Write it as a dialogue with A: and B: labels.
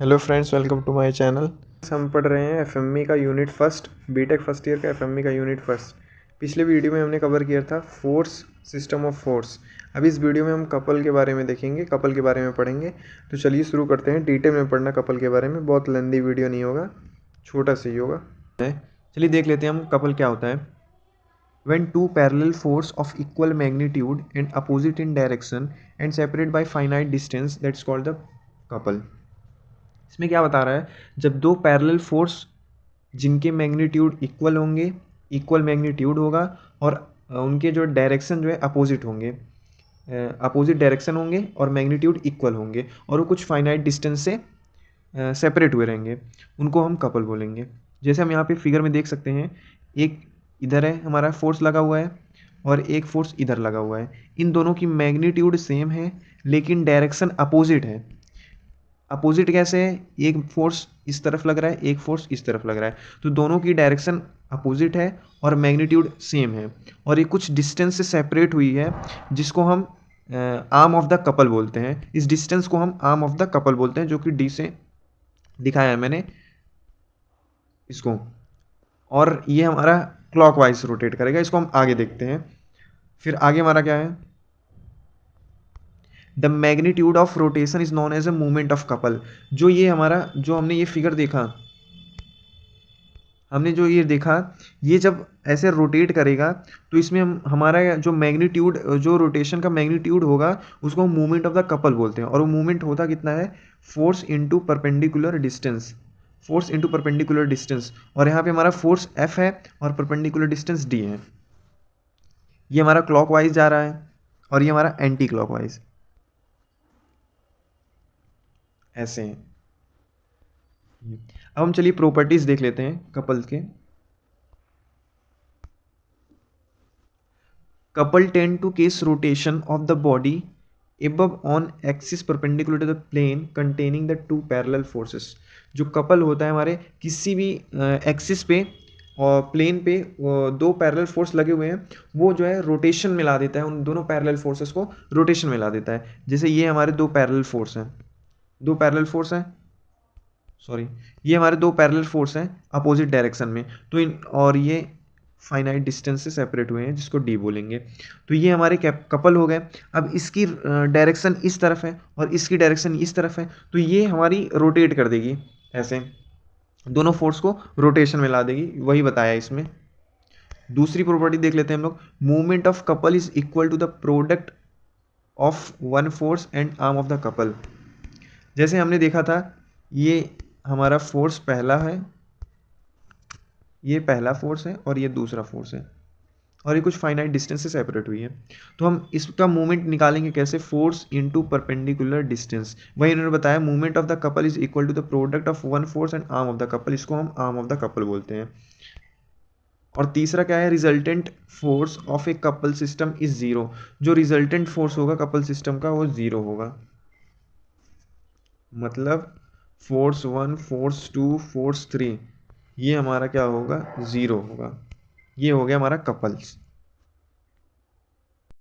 A: Hello friends, welcome to my channel. हम पढ़ रहे हैं एफएमई का unit first, BTech first year का एफएमई का यूनिट फर्स्ट। पिछले वीडियो में हमने कवर किया था फोर्स, सिस्टम ऑफ फोर्स। अभी इस वीडियो में हम कपल के बारे में देखेंगे, कपल के बारे में पढ़ेंगे। तो चलिए शुरू करते हैं। डिटेल में पढ़ना कपल के बारे में, बहुत लेंदी वीडियो नहीं होगा, छोटा सा ही होगा। चलिए देख लेते हैं हम कपल क्या होता है। When two parallel force of equal magnitude and opposite in direction and separate by finite distance, that's called the couple। इसमें क्या बता रहा है, जब दो पैरेलल फोर्स जिनके मैग्नीट्यूड इक्वल होंगे, इक्वल मैग्नीट्यूड होगा और उनके जो डायरेक्शन जो है अपोजिट होंगे, अपोजिट डायरेक्शन होंगे और मैग्नीट्यूड इक्वल होंगे और वो कुछ फाइनाइट डिस्टेंस से सेपरेट हुए रहेंगे, उनको हम कपल बोलेंगे। जैसे हम यहाँ पे फिगर में देख सकते हैं, एक इधर है हमारा फोर्स लगा हुआ है और एक फोर्स इधर लगा हुआ है। इन दोनों की मैग्नीट्यूड सेम है लेकिन डायरेक्शन अपोजिट है। अपोजिट कैसे है, एक फोर्स इस तरफ लग रहा है, एक फोर्स इस तरफ लग रहा है, तो दोनों की डायरेक्शन अपोजिट है और मैग्नीट्यूड सेम है और ये कुछ डिस्टेंस से सेपरेट हुई है, जिसको हम आर्म ऑफ द कपल बोलते हैं। इस डिस्टेंस को हम आर्म ऑफ द कपल बोलते हैं, जो कि डी से दिखाया है मैंने इसको। और ये हमारा क्लॉकवाइज रोटेट करेगा, इसको हम आगे देखते हैं। फिर आगे हमारा क्या है, the magnitude of rotation is known as a movement of couple. जो ये हमारा, जो हमने ये फिगर देखा, हमने जो ये देखा, ये जब ऐसे रोटेट करेगा तो इसमें हम हमारा जो मैग्नीट्यूड, जो रोटेशन का मैग्नीट्यूड होगा उसको हम मूवमेंट ऑफ द कपल बोलते हैं। और वो मूवमेंट होता कितना है, force into perpendicular distance, force into perpendicular distance. और यहाँ पे हमारा फोर्स एफ है और परपेंडिकुलर डिस्टेंस डी है। ये हमारा क्लॉकवाइज जा रहा है और ये हमारा एंटी क्लॉकवाइज, ऐसे हैं। अब हम चलिए प्रॉपर्टीज देख लेते हैं कपल्स के। Couple tend to case rotation of the body above on axis perpendicular to the plane containing the two parallel forces। जो कपल होता है हमारे किसी भी एक्सिस पे और प्लेन पे दो पैरेलल फोर्स लगे हुए हैं, वो जो है रोटेशन में ला देता है, उन दोनों पैरेलल फोर्सेस को रोटेशन में ला देता है। जैसे ये हमारे दो पैरेलल फोर्स हैं, दो पैरेलल फोर्स हैं, सॉरी, ये हमारे दो पैरेलल फोर्स हैं अपोजिट डायरेक्शन में, तो इन और ये फाइनाइट डिस्टेंस से सेपरेट हुए हैं, जिसको डी बोलेंगे। तो ये हमारे कपल हो गए। अब इसकी डायरेक्शन इस तरफ है और इसकी डायरेक्शन इस तरफ है, तो ये हमारी रोटेट कर देगी, ऐसे दोनों फोर्स को रोटेशन में ला देगी, वही बताया इसमें। दूसरी प्रॉपर्टी देख लेते हैं हम लोग, movement of couple is equal to the product of one force and arm of the couple. जैसे हमने देखा था, ये हमारा फोर्स पहला है, ये पहला फोर्स है और ये दूसरा फोर्स है और ये कुछ फाइनाइट डिस्टेंस से सेपरेट हुई है। तो हम इसका मूवमेंट निकालेंगे कैसे, फोर्स इनटू परपेंडिकुलर डिस्टेंस। वही इन्होंने बताया, movement of the couple is equal to the product of one force and arm of the couple, इसको हम आर्म ऑफ द कपल बोलते हैं। और तीसरा क्या है, resultant force of a couple system is zero. जो रिजल्टेंट फोर्स होगा कपल सिस्टम का वो जीरो होगा, मतलब force one, force two, force three, ये हमारा क्या होगा, ज़ीरो होगा। ये हो गया हमारा कपल्स।